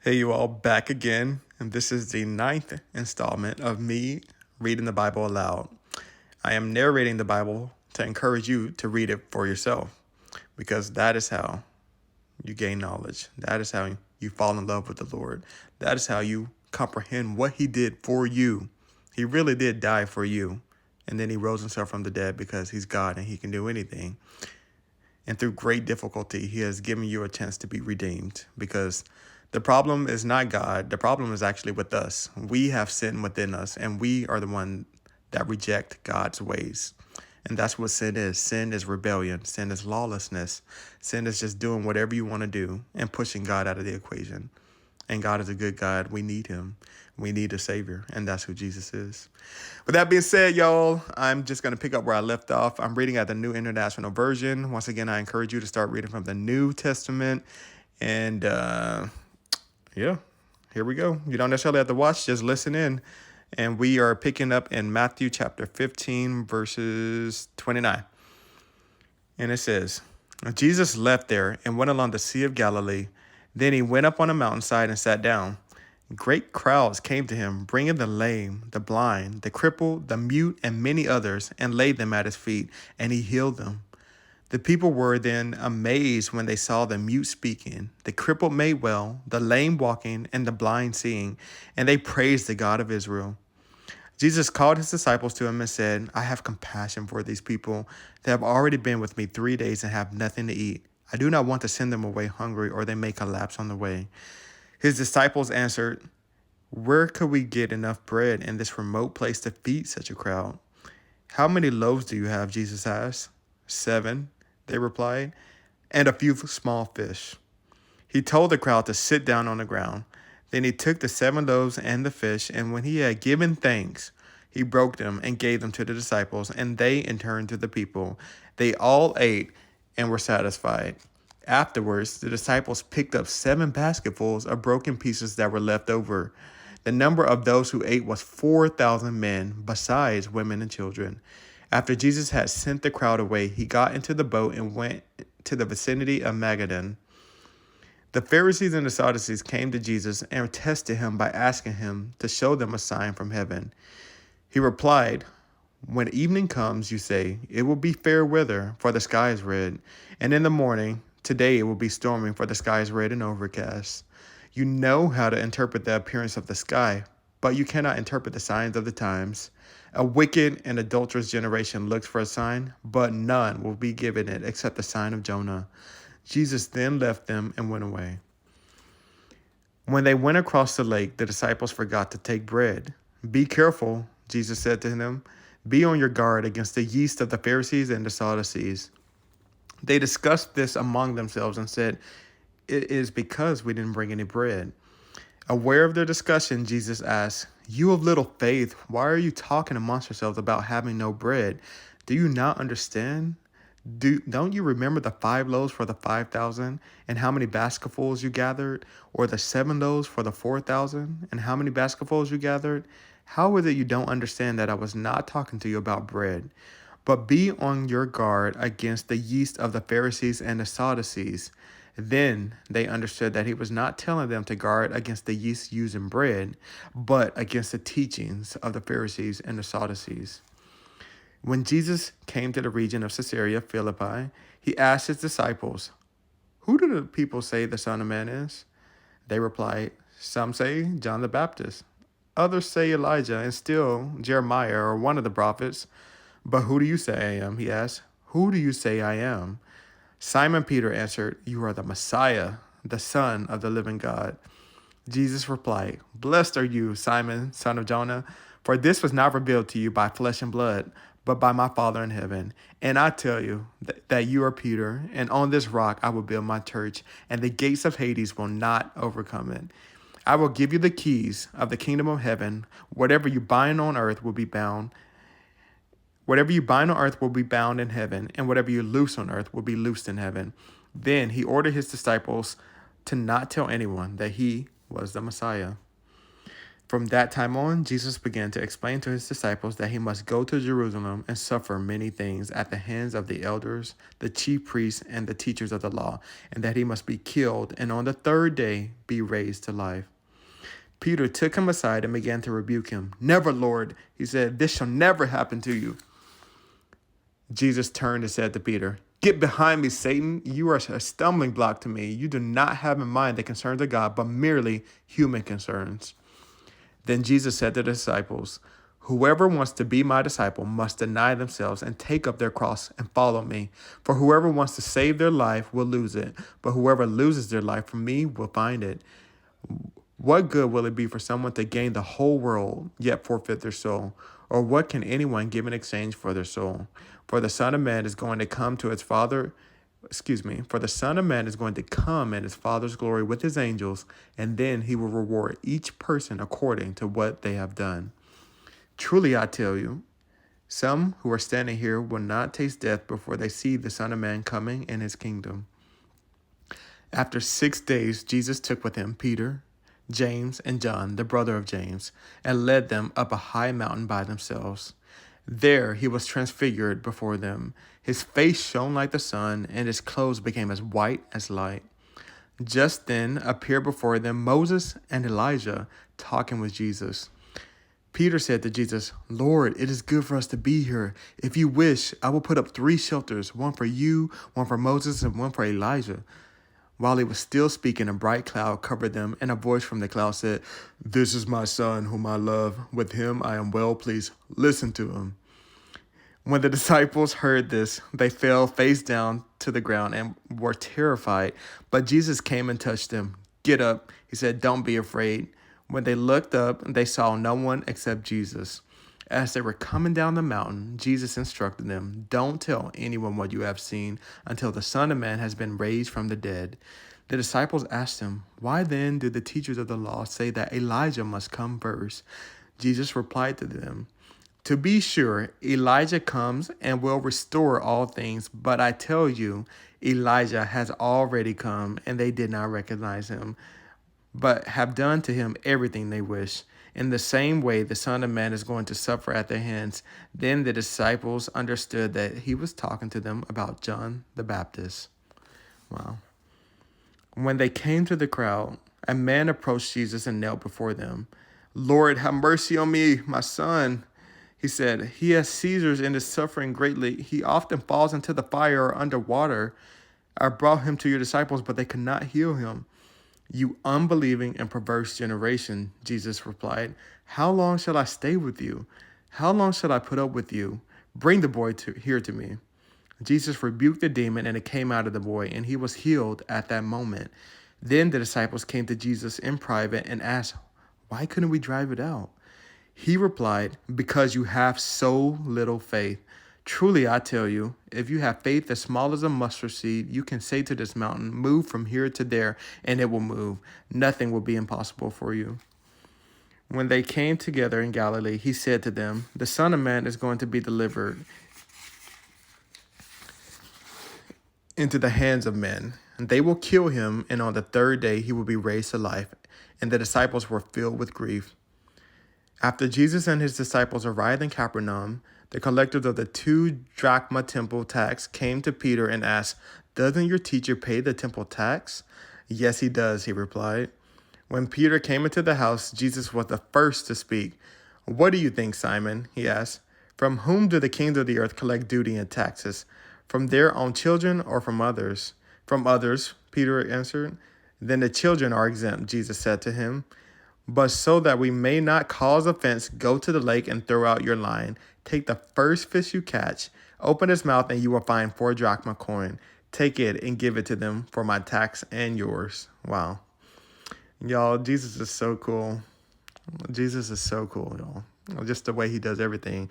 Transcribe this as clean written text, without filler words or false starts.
Hey, you all, back again, and this is the ninth installment of me reading the Bible aloud. I am narrating the Bible to encourage you to read it for yourself, because that is how you gain knowledge. That is how you fall in love with the Lord. That is how you comprehend what He did for you. He really did die for you, and then He rose Himself from the dead because He's God and He can do anything. And through great difficulty, He has given you a chance to be redeemed, because the problem is not God. The problem is actually with us. We have sin within us, and we are the one that reject God's ways. And that's what sin is. Sin is rebellion. Sin is lawlessness. Sin is just doing whatever you want to do and pushing God out of the equation. And God is a good God. We need Him. We need a Savior, and that's who Jesus is. With that being said, y'all, I'm just going to pick up where I left off. I'm reading at the New International Version. Once again, I encourage you to start reading from the New Testament. And yeah, here we go. You don't necessarily have to watch, just listen in. And we are picking up in Matthew chapter 15, verses 29. And it says, Jesus left there and went along the Sea of Galilee. Then He went up on a mountainside and sat down. Great crowds came to Him, bringing the lame, the blind, the crippled, the mute, and many others, and laid them at His feet, and He healed them. The people were then amazed when they saw the mute speaking, the crippled made well, the lame walking, and the blind seeing, and they praised the God of Israel. Jesus called His disciples to Him and said, I have compassion for these people. They have already been with me 3 days and have nothing to eat. I do not want to send them away hungry, or they may collapse on the way. His disciples answered, Where could we get enough bread in this remote place to feed such a crowd? How many loaves do you have? Jesus asked. 7, they replied, and a few small fish. He told the crowd to sit down on the ground. Then He took the 7 loaves and the fish, and when He had given thanks, He broke them and gave them to the disciples, and they in turn to the people. They all ate and were satisfied. Afterwards, the disciples picked up 7 basketfuls of broken pieces that were left over. The number of those who ate was 4,000 men, besides women and children. After Jesus had sent the crowd away, He got into the boat and went to the vicinity of Magadan. The Pharisees and the Sadducees came to Jesus and tested Him by asking Him to show them a sign from heaven. He replied, When evening comes, you say, it will be fair weather, for the sky is red. And in the morning, today it will be storming, for the sky is red and overcast. You know how to interpret the appearance of the sky, but you cannot interpret the signs of the times. A wicked and adulterous generation looks for a sign, but none will be given it except the sign of Jonah. Jesus then left them and went away. When they went across the lake, the disciples forgot to take bread. Be careful, Jesus said to them. Be on your guard against the yeast of the Pharisees and the Sadducees. They discussed this among themselves and said, It is because we didn't bring any bread. Aware of their discussion, Jesus asked, You of little faith, why are you talking amongst yourselves about having no bread? Do you not understand? Don't you remember the 5 loaves for the 5,000 and how many basketfuls you gathered? Or the 7 loaves for the 4,000 and how many basketfuls you gathered? How is it you don't understand that I was not talking to you about bread? But be on your guard against the yeast of the Pharisees and the Sadducees. Then they understood that He was not telling them to guard against the yeast used in bread, but against the teachings of the Pharisees and the Sadducees. When Jesus came to the region of Caesarea Philippi, He asked His disciples, Who do the people say the Son of Man is? They replied, Some say John the Baptist. Others say Elijah, and still Jeremiah or one of the prophets. But who do you say I am? He asked. Who do you say I am? Simon Peter answered, You are the Messiah, the Son of the living God. Jesus replied, Blessed are you, Simon, son of Jonah, for this was not revealed to you by flesh and blood, but by my Father in heaven. And I tell you that you are Peter, and on this rock I will build my church, and the gates of Hades will not overcome it. I will give you the keys of the kingdom of heaven. Whatever you bind on earth will be bound. Whatever you bind on earth will be bound in heaven, and whatever you loose on earth will be loosed in heaven. Then He ordered His disciples to not tell anyone that He was the Messiah. From that time on, Jesus began to explain to his disciples that he must go to Jerusalem and suffer many things at the hands of the elders, the chief priests, and the teachers of the law, and that he must be killed and on the third day be raised to life. Peter took him aside and began to rebuke him. "Never, Lord," he said, "this shall never happen to you." Jesus turned and said to Peter, "Get behind me, Satan. You are a stumbling block to me. You do not have in mind the concerns of God, but merely human concerns." Then Jesus said to the disciples, "Whoever wants to be my disciple must deny themselves and take up their cross and follow me. For whoever wants to save their life will lose it, but whoever loses their life for me will find it. What good will it be for someone to gain the whole world, yet forfeit their soul? Or what can anyone give in exchange for their soul? For the Son of Man is going to come to his Father, for the Son of Man is going to come in his Father's glory with his angels, and then he will reward each person according to what they have done. Truly I tell you, some who are standing here will not taste death before they see the Son of Man coming in his kingdom." After 6 days, Jesus took with him Peter, James, and John, the brother of James, and led them up a high mountain by themselves. There he was transfigured before them. His face shone like the sun, and his clothes became as white as light. Just then appeared before them Moses and Elijah talking with Jesus. Peter said to Jesus, "Lord, it is good for us to be here. If you wish, I will put up 3 shelters, one for you, one for Moses, and one for Elijah." While he was still speaking, a bright cloud covered them, and a voice from the cloud said, "This is my son whom I love. With him I am well pleased. Listen to him." When the disciples heard this, they fell face down to the ground and were terrified. But Jesus came and touched them. "Get up," he said, "don't be afraid." When they looked up, they saw no one except Jesus. As they were coming down the mountain, Jesus instructed them, "Don't tell anyone what you have seen until the Son of Man has been raised from the dead." The disciples asked him, "Why then do the teachers of the law say that Elijah must come first?" Jesus replied to them, "To be sure, Elijah comes and will restore all things, but I tell you, Elijah has already come, and they did not recognize him, but have done to him everything they wish. In the same way, the Son of Man is going to suffer at their hands." Then the disciples understood that he was talking to them about John the Baptist. Wow. When they came to the crowd, a man approached Jesus and knelt before them. "Lord, have mercy on me, my son," he said. "He has seizures and is suffering greatly. He often falls into the fire or under water. I brought him to your disciples, but they could not heal him." "You unbelieving and perverse generation," Jesus replied, "how long shall I stay with you? How long shall I put up with you? Bring the boy here to me." Jesus rebuked the demon, and it came out of the boy, and he was healed at that moment. Then the disciples came to Jesus in private and asked, "Why couldn't we drive it out?" He replied, "Because you have so little faith. Truly, I tell you, if you have faith as small as a mustard seed, you can say to this mountain, 'Move from here to there,' and it will move. Nothing will be impossible for you." When they came together in Galilee, he said to them, "The Son of Man is going to be delivered into the hands of men, and they will kill him, and on the third day he will be raised to life." And the disciples were filled with grief. After Jesus and his disciples arrived in Capernaum, the collectors of the 2 drachma temple tax came to Peter and asked, "Doesn't your teacher pay the temple tax?" "Yes, he does," he replied. When Peter came into the house, Jesus was the first to speak. "What do you think, Simon?" he asked. "From whom do the kings of the earth collect duty and taxes? From their own children or from others?" "From others," Peter answered. "Then the children are exempt," Jesus said to him. "But so that we may not cause offense, go to the lake and throw out your line. Take the first fish you catch, open its mouth, and you will find 4 drachma coin. Take it and give it to them for my tax and yours." Wow. Y'all, Jesus is so cool. Jesus is so cool, y'all. Just the way he does everything.